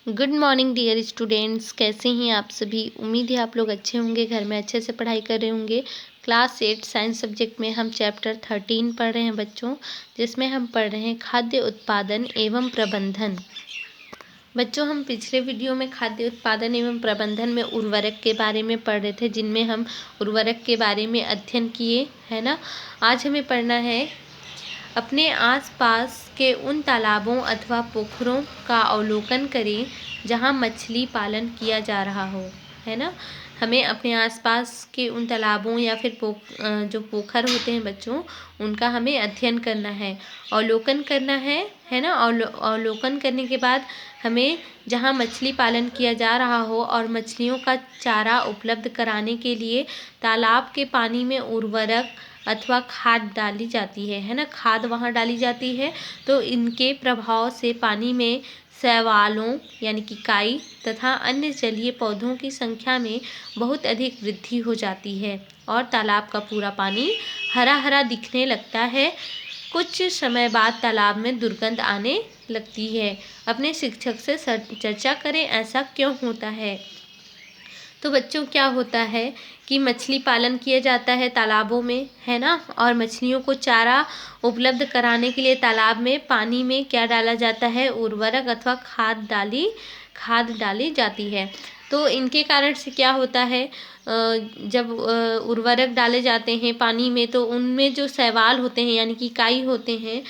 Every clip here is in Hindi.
गुड मॉर्निंग डियर स्टूडेंट्स, कैसे हैं आप सभी। उम्मीद है आप लोग अच्छे होंगे, घर में अच्छे से पढ़ाई कर रहे होंगे। क्लास 8 साइंस सब्जेक्ट में हम चैप्टर 13 पढ़ रहे हैं बच्चों, जिसमें हम पढ़ रहे हैं खाद्य उत्पादन एवं प्रबंधन। बच्चों, हम पिछले वीडियो में खाद्य उत्पादन एवं प्रबंधन में उर्वरक के बारे में पढ़ रहे थे, जिनमें हम उर्वरक के बारे में अध्ययन किए, है ना। आज हमें पढ़ना है अपने आसपास के उन तालाबों अथवा पोखरों का अवलोकन करें जहां मछली पालन किया जा रहा हो, है ना। हमें अपने आसपास के उन तालाबों या फिर जो पोखर होते हैं बच्चों, उनका हमें अध्ययन करना है, अवलोकन करना है ना। अवलोकन करने के बाद हमें जहां मछली पालन किया जा रहा हो और मछलियों का चारा उपलब्ध कराने के लिए तालाब के पानी में उर्वरक अथवा खाद डाली जाती है ना। खाद वहाँ डाली जाती है तो इनके प्रभाव से पानी में शैवालों यानी कि काई तथा अन्य जलीय पौधों की संख्या में बहुत अधिक वृद्धि हो जाती है और तालाब का पूरा पानी हरा हरा दिखने लगता है। कुछ समय बाद तालाब में दुर्गंध आने लगती है। अपने शिक्षक से चर्चा करें, ऐसा क्यों होता है। तो बच्चों, क्या होता है कि मछली पालन किया जाता है तालाबों में, है ना, और मछलियों को चारा उपलब्ध कराने के लिए तालाब में पानी में क्या डाला जाता है, उर्वरक अथवा खाद डाली जाती है। तो इनके कारण से क्या होता है, जब उर्वरक डाले जाते हैं पानी में तो उनमें जो शैवाल होते हैं यानी कि काई होते हैं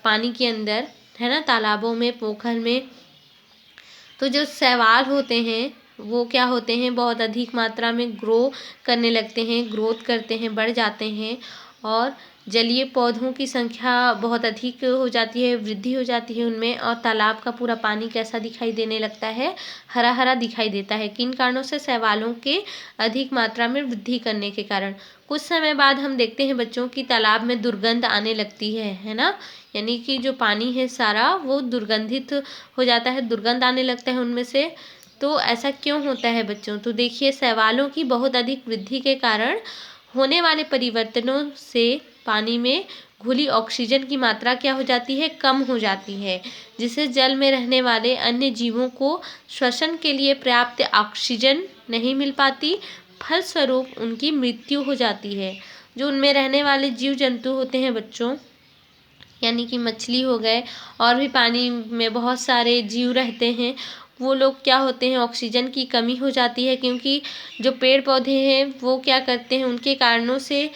पानी के अंदर, है ना, तालाबों में, पोखर में, तो जो शैवाल होते हैं वो क्या होते हैं, बहुत अधिक मात्रा में ग्रो करने लगते हैं, ग्रोथ करते हैं, बढ़ जाते हैं और जलीय पौधों की संख्या बहुत अधिक हो जाती है, वृद्धि हो जाती है उनमें, और तालाब का पूरा पानी कैसा दिखाई देने लगता है, हरा हरा दिखाई देता है। किन कारणों से, शैवालों के अधिक मात्रा में वृद्धि करने के कारण। कुछ समय बाद हम देखते हैं बच्चों की तालाब में दुर्गंध आने लगती है ना, यानी कि जो पानी है सारा वो दुर्गंधित हो जाता है, दुर्गंध आने लगता है उनमें से। तो ऐसा क्यों होता है बच्चों, तो देखिए, शैवालों की बहुत अधिक वृद्धि के कारण होने वाले परिवर्तनों से पानी में घुली ऑक्सीजन की मात्रा क्या हो जाती है, कम हो जाती है, जिससे जल में रहने वाले अन्य जीवों को श्वसन के लिए पर्याप्त ऑक्सीजन नहीं मिल पाती, फलस्वरूप उनकी मृत्यु हो जाती है। जो उनमें रहने वाले जीव जंतु होते हैं बच्चों, यानी कि मछली हो गए और भी पानी में बहुत सारे जीव रहते हैं, वो लोग क्या होते हैं, ऑक्सीजन की कमी हो जाती है, क्योंकि जो पेड़ पौधे हैं वो क्या करते हैं, उनके कारणों से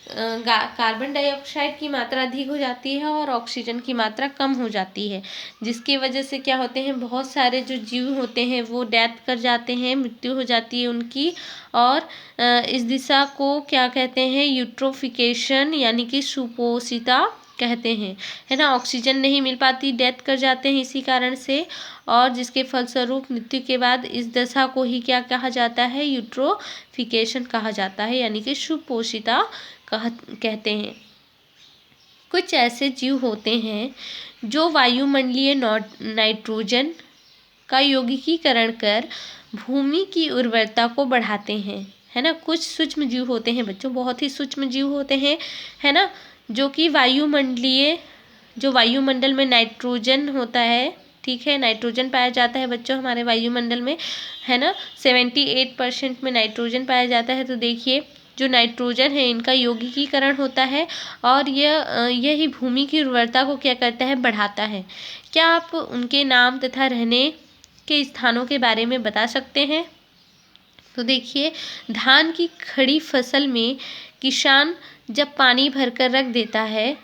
कार्बन डाइऑक्साइड की मात्रा अधिक हो जाती है और ऑक्सीजन की मात्रा कम हो जाती है, जिसकी वजह से क्या होते हैं, बहुत सारे जो जीव होते हैं वो डेथ कर जाते हैं, मृत्यु हो जाती है उनकी। और इस दिशा को क्या कहते हैं, यूट्रोफिकेशन यानी कि सुपोषिता कहते हैं, है ना। ऑक्सीजन नहीं मिल पाती, डेथ कर जाते हैं इसी कारण से, और जिसके फलस्वरूप मृत्यु के बाद इस दशा को ही क्या कहा जाता है, यूट्रोफिकेशन कहा जाता है, यानी कि सुपोषिता कहते हैं। कुछ ऐसे जीव होते हैं जो वायुमंडलीय नाइट्रोजन का यौगिकीकरण कर भूमि की उर्वरता को बढ़ाते हैं, है ना। कुछ सूक्ष्म जीव होते हैं बच्चों, बहुत ही सूक्ष्म जीव होते हैं, है ना, जो कि जो वायुमंडल में नाइट्रोजन होता है, ठीक है, नाइट्रोजन पाया जाता है बच्चों हमारे वायुमंडल में, है ना, 78% में नाइट्रोजन पाया जाता है। तो देखिए, जो नाइट्रोजन है इनका यौगिकीकरण होता है और यही भूमि की उर्वरता को क्या करता है, बढ़ाता है। क्या आप उनके नाम तथा रहने के स्थानों के बारे में बता सकते हैं। तो देखिए, धान की खड़ी फसल में किसान जब पानी भरकर रख देता है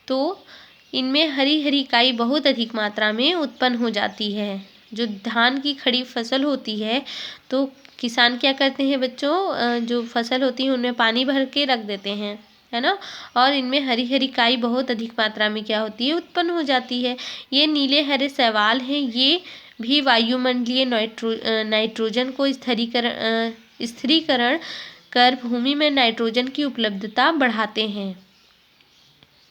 तो इनमें हरी हरी काई बहुत अधिक मात्रा में उत्पन्न हो जाती है। जो धान की खड़ी फसल होती है तो किसान क्या करते हैं बच्चों, जो फसल होती है उनमें पानी भर के रख देते हैं, है ना, और इनमें हरी हरी काई बहुत अधिक मात्रा में क्या होती है, उत्पन्न हो जाती है। ये नीले हरे शैवाल हैं, ये भी वायुमंडलीय नाइट्रोजन को स्थिरीकरण कर भूमि में नाइट्रोजन की उपलब्धता बढ़ाते हैं।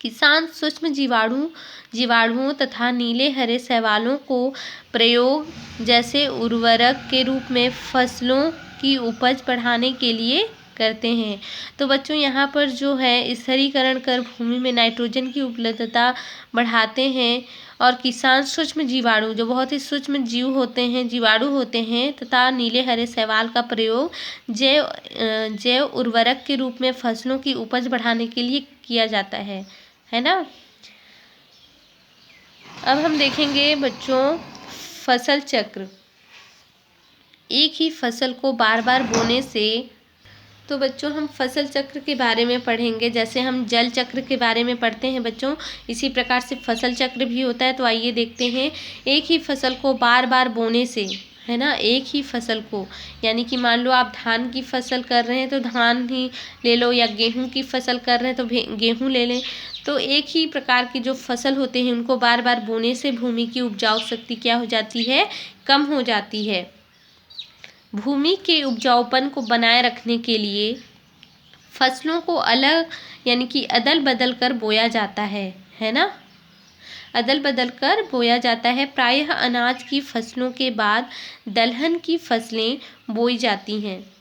किसान सूक्ष्म जीवाणुओं तथा नीले हरे शैवालों को प्रयोग जैसे उर्वरक के रूप में फसलों की उपज बढ़ाने के लिए करते हैं। तो बच्चों यहाँ पर जो है स्तरीकरण कर भूमि में नाइट्रोजन की उपलब्धता बढ़ाते हैं और किसान सूक्ष्म जीवाणु जो बहुत ही सूक्ष्म जीव होते हैं, जीवाणु होते हैं तथा नीले हरे शैवाल का प्रयोग जैव उर्वरक के रूप में फसलों की उपज बढ़ाने के लिए किया जाता है ना। अब हम देखेंगे बच्चों फसल चक्र। एक ही फसल को बार बार बोने से, तो बच्चों हम फसल चक्र के बारे में पढ़ेंगे। जैसे हम जल चक्र के बारे में पढ़ते हैं बच्चों, इसी प्रकार से फसल चक्र भी होता है। तो आइए देखते हैं। एक ही फसल को बार बार बोने से, है ना, एक ही फसल को, यानी कि मान लो आप धान की फसल कर रहे हैं तो धान ही ले लो, या गेहूं की फसल कर रहे हैं तो गेहूं ले लें। तो एक ही प्रकार की जो फसल होते हैं उनको बार बार बोने से भूमि की उपजाऊ शक्ति क्या हो जाती है, कम हो जाती है। भूमि के उपजाऊपन को बनाए रखने के लिए फसलों को अलग यानी कि अदल बदल कर बोया जाता है ना, अदल बदल कर बोया जाता है। प्रायः अनाज की फसलों के बाद दलहन की फसलें बोई जाती हैं।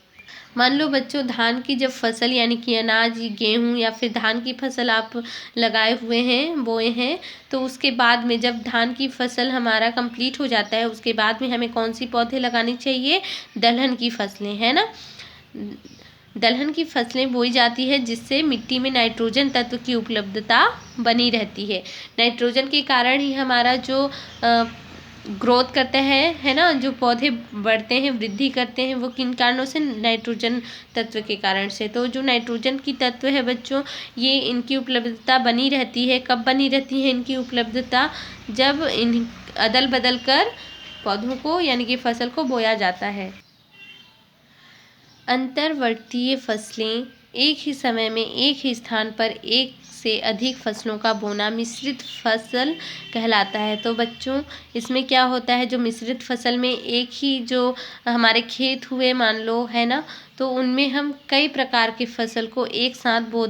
मान लो बच्चों धान की जब फसल यानी कि अनाज, गेहूं या फिर धान की फसल आप लगाए हुए हैं, बोए हैं, तो उसके बाद में जब धान की फसल हमारा कंप्लीट हो जाता है उसके बाद में हमें कौन सी पौधे लगानी चाहिए, दलहन की फसलें, है ना। दलहन की फसलें बोई जाती है जिससे मिट्टी में नाइट्रोजन तत्व की उपलब्धता बनी रहती है। नाइट्रोजन के कारण ही हमारा जो ग्रोथ करते हैं, है ना, जो पौधे बढ़ते हैं, वृद्धि करते हैं, वो किन कारणों से, नाइट्रोजन तत्व के कारण से। तो जो नाइट्रोजन की तत्व है बच्चों, ये इनकी उपलब्धता बनी रहती है। कब बनी रहती है इनकी उपलब्धता, जब इन अदल बदल कर पौधों को यानी कि फसल को बोया जाता है। अंतर्वर्तीय फसलें एक ही समय में एक ही स्थान पर एक से अधिक फसलों का बोना मिश्रित फसल कहलाता है। तो बच्चों इसमें क्या होता है, जो मिश्रित फसल में एक ही जो हमारे खेत हुए मान लो, है ना, तो उनमें हम कई प्रकार की फसल को एक साथ बो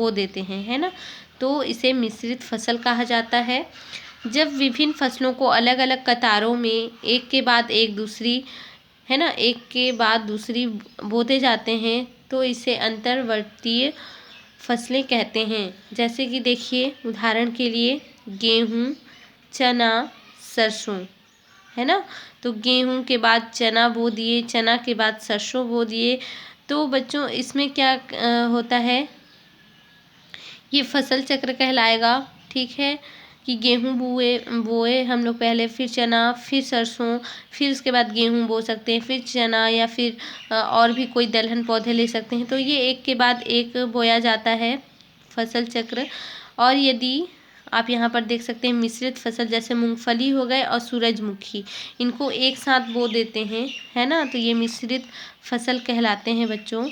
देते हैं, है ना। तो इसे मिश्रित फसल कहा जाता है। जब विभिन्न फसलों को अलग अलग कतारों में एक के बाद एक दूसरी, है ना, एक के बाद दूसरी बोते जाते हैं तो इसे अंतर्वर्तीय फसलें कहते हैं। जैसे कि देखिए उदाहरण के लिए गेहूँ, चना, सरसों, है ना। तो गेहूँ के बाद चना बो दिए, चना के बाद सरसों बो दिए। तो बच्चों इसमें क्या होता है, ये फसल चक्र कहलाएगा। ठीक है, कि गेहूँ बोए हम लोग पहले, फिर चना, फिर सरसों, फिर उसके बाद गेहूँ बो सकते हैं, फिर चना, या फिर और भी कोई दलहन पौधे ले सकते हैं। तो ये एक के बाद एक बोया जाता है, फसल चक्र। और यदि आप यहाँ पर देख सकते हैं मिश्रित फसल जैसे मूंगफली हो गए और सूरजमुखी, इनको एक साथ बो देते हैं, है ना, तो ये मिश्रित फसल कहलाते हैं बच्चों।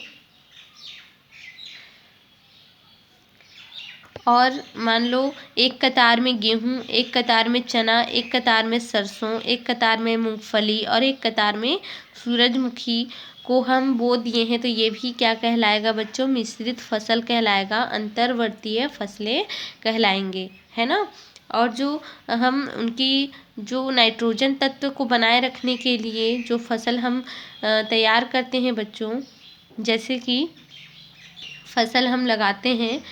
और मान लो एक कतार में गेहूँ, एक कतार में चना, एक कतार में सरसों, एक कतार में मूंगफली और एक कतार में सूरजमुखी को हम बो दिए हैं, तो ये भी क्या कहलाएगा बच्चों, मिश्रित फसल कहलाएगा, अंतर्वर्तीय फसलें कहलाएंगे, है ना। और जो हम उनकी जो नाइट्रोजन तत्व को बनाए रखने के लिए जो फसल हम तैयार करते हैं बच्चों, जैसे कि फसल हम लगाते हैं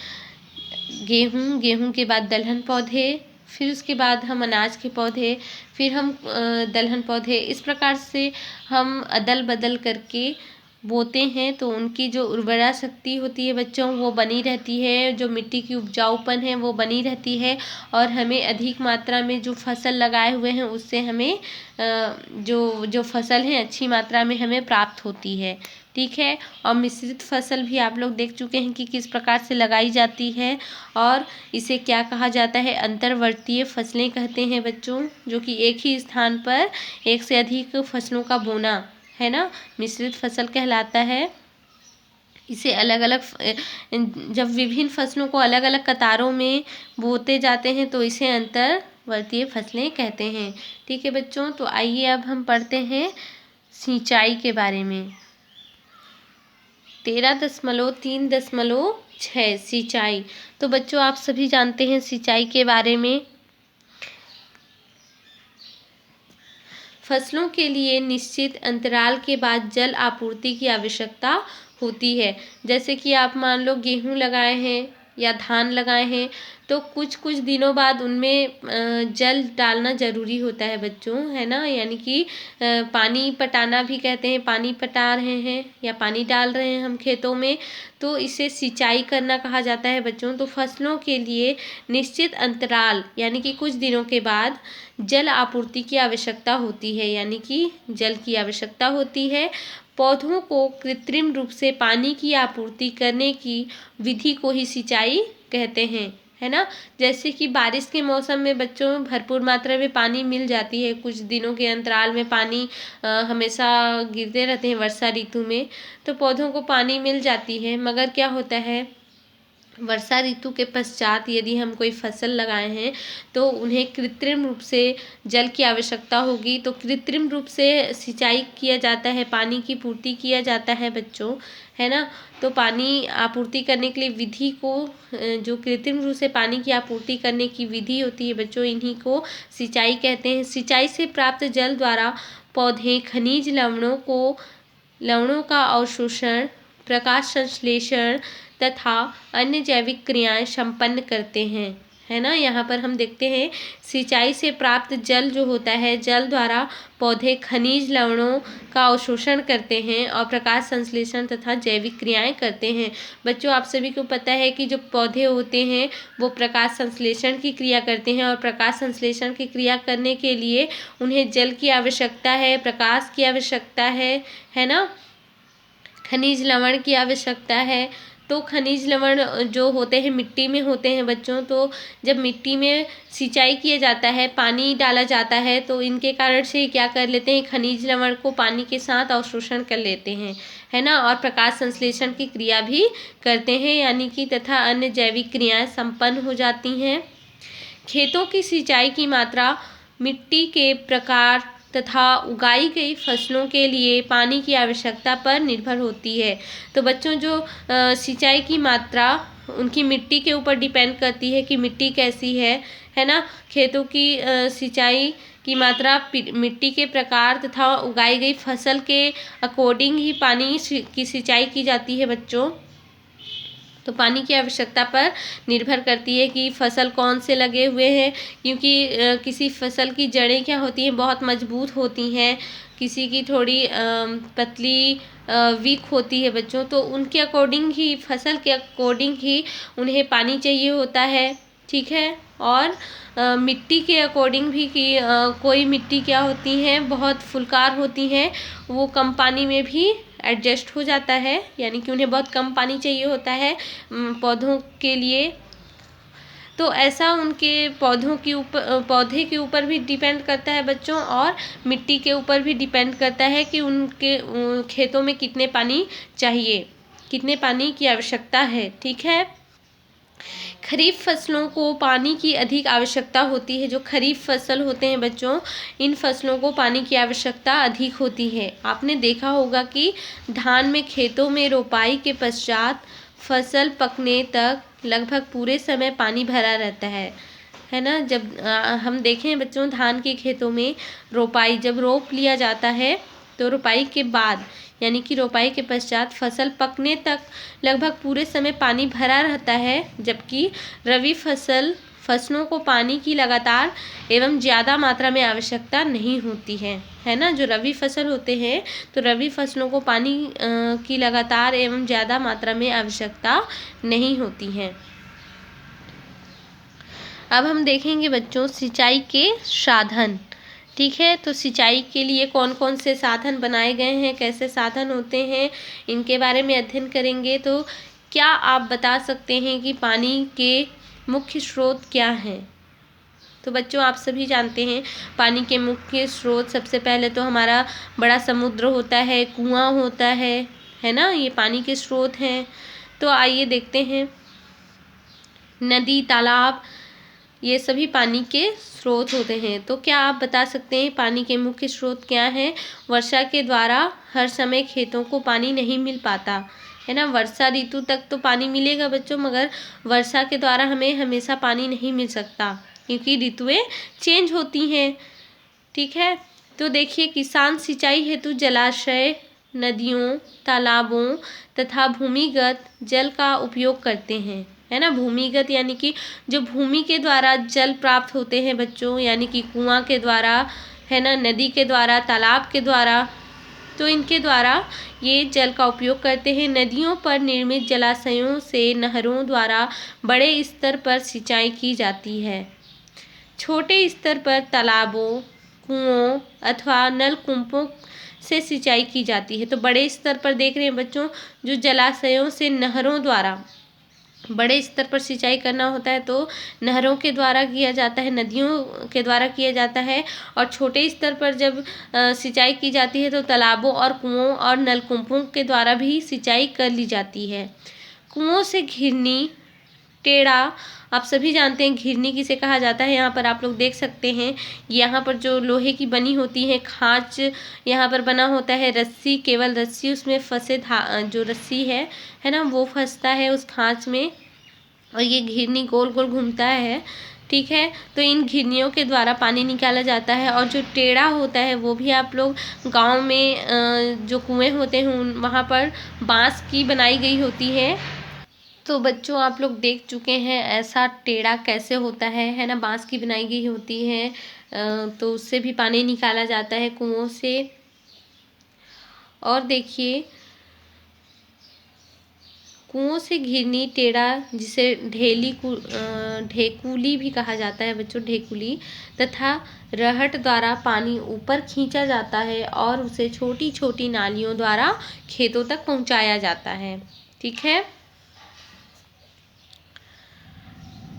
गेहूँ के बाद दलहन पौधे, फिर उसके बाद हम अनाज के पौधे, फिर हम दलहन पौधे, इस प्रकार से हम अदल बदल करके बोते हैं। तो उनकी जो उर्वरा शक्ति होती है बच्चों वो बनी रहती है, जो मिट्टी की उपजाऊपन है वो बनी रहती है, और हमें अधिक मात्रा में जो फसल लगाए हुए हैं उससे हमें जो फसल है अच्छी मात्रा में हमें प्राप्त होती है। ठीक है, और मिश्रित फसल भी आप लोग देख चुके हैं कि किस प्रकार से लगाई जाती है, और इसे क्या कहा जाता है, अंतर्वर्तीय फसलें कहते हैं बच्चों, जो कि एक ही स्थान पर एक से अधिक फसलों का बोना, है ना, मिश्रित फसल कहलाता है। इसे अलग अलग जब विभिन्न फसलों को अलग अलग कतारों में बोते जाते हैं तो इसे अंतर्वर्तीय फसलें कहते हैं। ठीक है बच्चों, तो आइए अब हम पढ़ते हैं सिंचाई के बारे में। 13.3.6 सिंचाई। तो बच्चों आप सभी जानते हैं सिंचाई के बारे में। फसलों के लिए निश्चित अंतराल के बाद जल आपूर्ति की आवश्यकता होती है। जैसे कि आप मान लो गेहूँ लगाए हैं या धान लगाए हैं, तो कुछ कुछ दिनों बाद उनमें जल डालना ज़रूरी होता है बच्चों, है ना। यानी कि पानी पटाना भी कहते हैं, पानी पटा रहे हैं या पानी डाल रहे हैं हम खेतों में, तो इसे सिंचाई करना कहा जाता है बच्चों। तो फसलों के लिए निश्चित अंतराल यानी कि कुछ दिनों के बाद जल आपूर्ति की आवश्यकता होती है, यानी कि जल की आवश्यकता होती है। पौधों को कृत्रिम रूप से पानी की आपूर्ति करने की विधि को ही सिंचाई कहते हैं, है ना। जैसे कि बारिश के मौसम में बच्चों भरपूर मात्रा में पानी मिल जाती है, कुछ दिनों के अंतराल में पानी हमेशा गिरते रहते हैं वर्षा ऋतु में, तो पौधों को पानी मिल जाती है। मगर क्या होता है, वर्षा ऋतु के पश्चात यदि हम कोई फसल लगाए हैं तो उन्हें कृत्रिम रूप से जल की आवश्यकता होगी, तो कृत्रिम रूप से सिंचाई किया जाता है, पानी की पूर्ति किया जाता है बच्चों, है ना। तो पानी आपूर्ति करने के लिए विधि को, जो कृत्रिम रूप से पानी की आपूर्ति करने की विधि होती है बच्चों, इन्हीं को सिंचाई कहते हैं। सिंचाई से प्राप्त जल द्वारा पौधे खनिज लवणों का अवशोषण, प्रकाश संश्लेषण तथा अन्य जैविक क्रियाएं संपन्न करते हैं, है ना। यहाँ पर हम देखते हैं सिंचाई से प्राप्त जल जो होता है, जल द्वारा पौधे खनिज लवणों का अवशोषण करते हैं और प्रकाश संश्लेषण तथा जैविक क्रियाएं करते हैं। बच्चों आप सभी को पता है कि जो पौधे होते हैं वो प्रकाश संश्लेषण की क्रिया करते हैं, और प्रकाश संश्लेषण की क्रिया करने के लिए उन्हें जल की आवश्यकता है, प्रकाश की आवश्यकता है ना, खनिज लवण की आवश्यकता है। तो खनिज लवण जो होते हैं मिट्टी में होते हैं बच्चों, तो जब मिट्टी में सिंचाई किया जाता है, पानी डाला जाता है, तो इनके कारण से क्या कर लेते हैं, खनिज लवण को पानी के साथ अवशोषण कर लेते हैं, है ना, और प्रकाश संश्लेषण की क्रिया भी करते हैं, यानी कि तथा अन्य जैविक क्रियाएं संपन्न हो जाती हैं। खेतों की सिंचाई की मात्रा मिट्टी के प्रकार तथा उगाई गई फसलों के लिए पानी की आवश्यकता पर निर्भर होती है। तो बच्चों जो सिंचाई की मात्रा उनकी मिट्टी के ऊपर डिपेंड करती है कि मिट्टी कैसी है ना। खेतों की सिंचाई की मात्रा मिट्टी के प्रकार तथा उगाई गई फसल के अकॉर्डिंग ही पानी की सिंचाई की जाती है बच्चों। तो पानी की आवश्यकता पर निर्भर करती है कि फसल कौन से लगे हुए हैं, क्योंकि किसी फसल की जड़ें क्या होती हैं, बहुत मजबूत होती हैं, किसी की थोड़ी पतली वीक होती है बच्चों, तो उनके अकॉर्डिंग ही, फसल के अकॉर्डिंग ही उन्हें पानी चाहिए होता है, ठीक है। और मिट्टी के अकॉर्डिंग भी कि कोई मिट्टी क्या होती हैं, बहुत फुलकार होती हैं, वो कम पानी में भी एडजस्ट हो जाता है, यानी कि उन्हें बहुत कम पानी चाहिए होता है पौधों के लिए। तो ऐसा उनके पौधे के ऊपर भी डिपेंड करता है बच्चों, और मिट्टी के ऊपर भी डिपेंड करता है कि उनके खेतों में कितने पानी चाहिए, कितने पानी की आवश्यकता है, ठीक है। खरीफ फसलों को पानी की अधिक आवश्यकता होती है। जो खरीफ फसल होते हैं बच्चों, इन फसलों को पानी की आवश्यकता अधिक होती है। आपने देखा होगा कि धान में खेतों में रोपाई के पश्चात फसल पकने तक लगभग पूरे समय पानी भरा रहता है ना। जब हम देखें बच्चों, धान के खेतों में रोपाई जब रोप लिया जाता है, तो रोपाई के बाद यानी कि रोपाई के पश्चात फसल पकने तक लगभग पूरे समय पानी भरा रहता है, जबकि रबी फसलों को पानी की लगातार एवं ज़्यादा मात्रा में आवश्यकता नहीं होती है ना। जो रबी फसल होते हैं, तो रबी फसलों को पानी की लगातार एवं ज़्यादा मात्रा में आवश्यकता नहीं होती है। अब हम देखेंगे बच्चों सिंचाई के साधन, ठीक है। तो सिंचाई के लिए कौन कौन से साधन बनाए गए हैं, कैसे साधन होते हैं, इनके बारे में अध्ययन करेंगे। तो क्या आप बता सकते हैं कि पानी के मुख्य स्रोत क्या हैं? तो बच्चों आप सभी जानते हैं पानी के मुख्य स्रोत सबसे पहले तो हमारा बड़ा समुद्र होता है, कुआं होता है ना, ये पानी के स्रोत हैं। तो आइए देखते हैं, नदी, तालाब, ये सभी पानी के स्रोत होते हैं। तो क्या आप बता सकते हैं पानी के मुख्य स्रोत क्या हैं? वर्षा के द्वारा हर समय खेतों को पानी नहीं मिल पाता, है ना। वर्षा ऋतु तक तो पानी मिलेगा बच्चों, मगर वर्षा के द्वारा हमें हमेशा पानी नहीं मिल सकता, क्योंकि ऋतुएं चेंज होती हैं, ठीक है। तो देखिए, किसान सिंचाई हेतु जलाशय नदियों, तालाबों तथा भूमिगत जल का उपयोग करते हैं, है ना। भूमिगत यानी कि जो भूमि के द्वारा जल प्राप्त होते हैं बच्चों, यानी कि कुआं के द्वारा, है ना, नदी के द्वारा, तालाब के द्वारा, तो इनके द्वारा ये जल का उपयोग करते हैं। नदियों पर निर्मित जलाशयों से नहरों द्वारा बड़े स्तर पर सिंचाई की जाती है। छोटे स्तर पर तालाबों, कुओं अथवा नलकूपों से सिंचाई की जाती है। तो बड़े स्तर पर देख रहे हैं बच्चों, जो जलाशयों से नहरों द्वारा बड़े स्तर पर सिंचाई करना होता है तो नहरों के द्वारा किया जाता है, नदियों के द्वारा किया जाता है। और छोटे स्तर पर जब सिंचाई की जाती है तो तालाबों और कुओं और नलकूपों के द्वारा भी सिंचाई कर ली जाती है। कुओं से घिरनी, टेढ़ा, आप सभी जानते हैं घिरनी किसे कहा जाता है। यहाँ पर आप लोग देख सकते हैं, यहाँ पर जो लोहे की बनी होती है खांच, यहाँ पर बना होता है रस्सी, केवल रस्सी उसमें फंसे, जो रस्सी है ना, वो फंसता है उस खांच में, और ये घिरनी गोल गोल घूमता है, ठीक है। तो इन घिरनियों के द्वारा पानी निकाला जाता है। और जो टेढ़ा होता है वो भी आप लोग गांव में जो कुएं होते हैं वहाँ पर बांस की बनाई गई होती है। तो बच्चों आप लोग देख चुके हैं ऐसा टेढ़ा कैसे होता है ना, बांस की बनाई गई होती है, तो उससे भी पानी निकाला जाता है कुओं से। और देखिए, कुओं से घिरनी, टेढ़ा, जिसे ढेकुली भी कहा जाता है बच्चों, ढेकुली, तथा रहट द्वारा पानी ऊपर खींचा जाता है और उसे छोटी छोटी नालियों द्वारा खेतों तक पहुंचाया जाता है, ठीक है।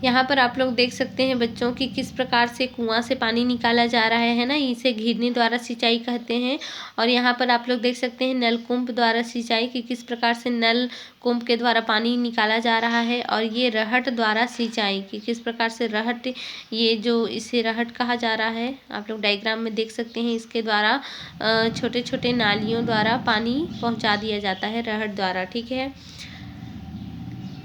यहाँ पर आप लोग देख सकते हैं बच्चों कि किस प्रकार से कुआं से पानी निकाला जा रहा है ना, इसे घिरनी द्वारा सिंचाई कहते हैं। और यहाँ पर आप लोग देख सकते हैं नलकूप द्वारा सिंचाई कि किस प्रकार से नलकूप के द्वारा पानी निकाला जा रहा है। और ये रहट द्वारा सिंचाई कि किस प्रकार से रहट, ये जो इसे रहट कहा जा रहा है, आप लोग डायग्राम में देख सकते हैं, इसके द्वारा छोटे छोटे नालियों द्वारा पानी पहुँचा दिया जाता है रहट द्वारा, ठीक है।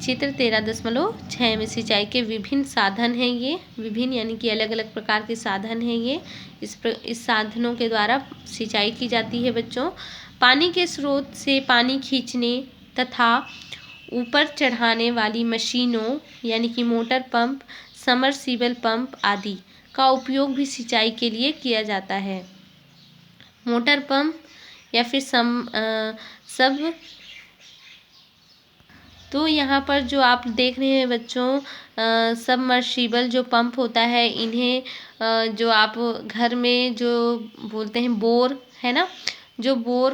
चित्र 13.6 में सिंचाई के विभिन्न साधन हैं। ये विभिन्न यानी कि अलग अलग प्रकार के साधन हैं ये। इस साधनों के द्वारा सिंचाई की जाती है बच्चों। पानी के स्रोत से पानी खींचने तथा ऊपर चढ़ाने वाली मशीनों यानी कि मोटर पंप, समरसीबल पंप आदि का उपयोग भी सिंचाई के लिए किया जाता है। मोटर पंप या फिर सब, तो यहाँ पर जो आप देख रहे हैं बच्चों, सबमर्सिबल जो पंप होता है, इन्हें जो आप घर में जो बोलते हैं बोर, है ना, जो बोर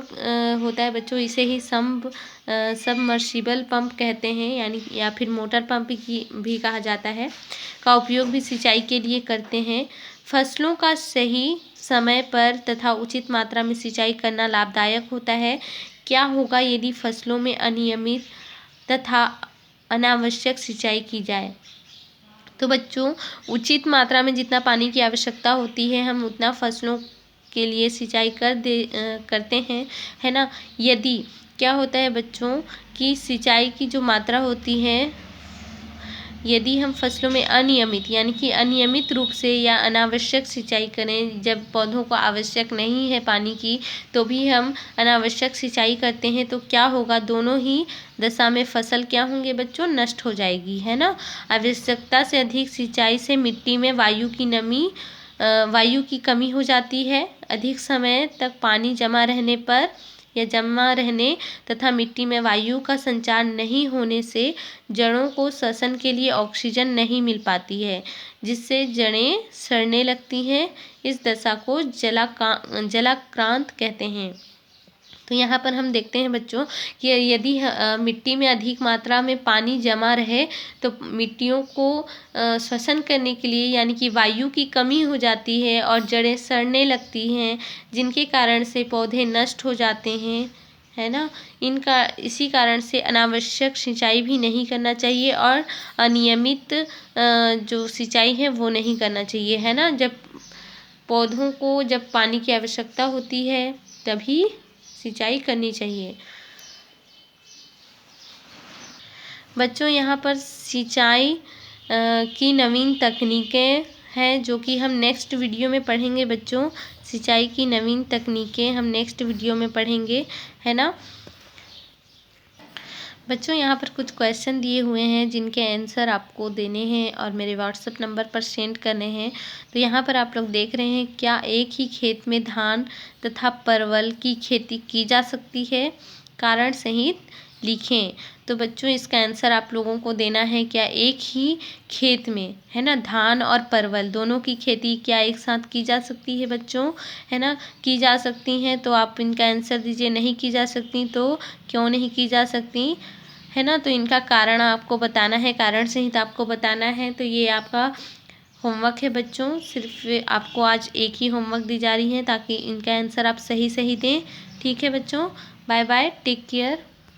होता है बच्चों, इसे ही सबमर्सिबल पंप कहते हैं, यानी या फिर मोटर पंप भी कहा जाता है, का उपयोग भी सिंचाई के लिए करते हैं। फसलों का सही समय पर तथा उचित मात्रा में सिंचाई करना लाभदायक होता है। क्या होगा यदि फसलों में अनियमित तथा अनावश्यक सिंचाई की जाए? तो बच्चों, उचित मात्रा में जितना पानी की आवश्यकता होती है हम उतना फसलों के लिए सिंचाई करते हैं, है ना। यदि क्या होता है बच्चों कि सिंचाई की जो मात्रा होती है, यदि हम फसलों में अनियमित यानी कि अनियमित रूप से या अनावश्यक सिंचाई करें, जब पौधों को आवश्यक नहीं है पानी की तो भी हम अनावश्यक सिंचाई करते हैं, तो क्या होगा, दोनों ही दशा में फसल क्या होंगे बच्चों, नष्ट हो जाएगी, है ना। आवश्यकता से अधिक सिंचाई से मिट्टी में वायु की कमी हो जाती है। अधिक समय तक पानी जमा रहने तथा मिट्टी में वायु का संचार नहीं होने से जड़ों को श्वसन के लिए ऑक्सीजन नहीं मिल पाती है, जिससे जड़ें सड़ने लगती हैं। इस दशा को जलाक्रांत कहते हैं। तो यहाँ पर हम देखते हैं बच्चों कि यदि मिट्टी में अधिक मात्रा में पानी जमा रहे तो मिट्टियों को श्वसन करने के लिए यानी कि वायु की कमी हो जाती है और जड़ें सड़ने लगती हैं, जिनके कारण से पौधे नष्ट हो जाते हैं, है ना। इसी कारण से अनावश्यक सिंचाई भी नहीं करना चाहिए और अनियमित जो सिंचाई है वो नहीं करना चाहिए, है ना। जब पौधों को जब पानी की आवश्यकता होती है तभी सिंचाई करनी चाहिए। बच्चों, यहाँ पर सिंचाई की नवीन तकनीकें हैं जो कि हम नेक्स्ट वीडियो में पढ़ेंगे बच्चों। सिंचाई की नवीन तकनीकें हम नेक्स्ट वीडियो में पढ़ेंगे, है ना बच्चों। यहाँ पर कुछ क्वेश्चन दिए हुए हैं जिनके आंसर आपको देने हैं और मेरे व्हाट्सएप नंबर पर सेंड करने हैं। तो यहाँ पर आप लोग देख रहे हैं, क्या एक ही खेत में धान तथा परवल की खेती की जा सकती है? कारण सहित लिखें। तो बच्चों इसका आंसर आप लोगों को देना है, क्या एक ही खेत में, है ना, धान और परवल दोनों की खेती क्या एक साथ की जा सकती है बच्चों? है ना, की जा सकती हैं। तो आप इनका आंसर दीजिए। नहीं की जा सकती तो क्यों नहीं की जा सकती, है ना। तो इनका कारण आपको बताना है, कारण सहित आपको बताना है। तो ये आपका होमवर्क है बच्चों। सिर्फ आपको आज एक ही होमवर्क दी जा रही है ताकि इनका आंसर आप सही सही दें। ठीक है बच्चों, बाय बाय, टेक केयर।